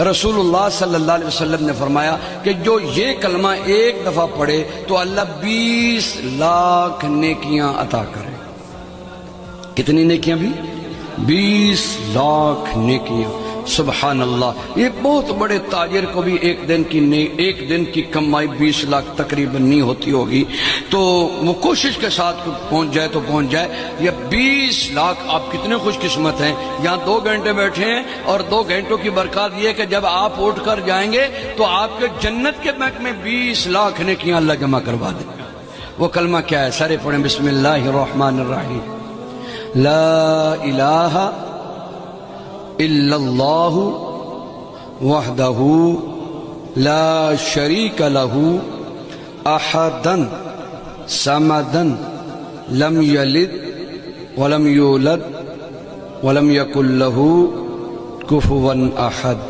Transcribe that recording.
رسول اللہ صلی اللہ علیہ وسلم نے فرمایا کہ جو یہ کلمہ ایک دفعہ پڑھے تو اللہ 20 لاکھ نیکیاں عطا کرے۔ کتنی نیکیاں بھی؟ 20 لاکھ نیکیاں۔ سبحان اللہ۔ یہ بہت بڑے تاجر کو بھی ایک دن کی کمائی 20 لاکھ تقریباً نہیں ہوتی ہوگی، تو وہ کوشش کے ساتھ پہنچ جائے تو پہنچ جائے۔ یہ 20 لاکھ، آپ کتنے خوش قسمت ہیں، یہاں 2 گھنٹے بیٹھے ہیں، اور 2 گھنٹوں کی برکات یہ ہے کہ جب آپ اٹھ کر جائیں گے تو آپ کے جنت کے بینک میں 20 لاکھ نیکیاں اللہ جمع کروا دے گا۔ وہ کلمہ کیا ہے؟ سارے پڑھیں، بسم اللہ الرحمن الرحیم۔ لا الہ الا اللہ وحدہ لا شریک لہ احدا صمدا لم یلد ولم یولد ولم یکن لہ کفوا احد۔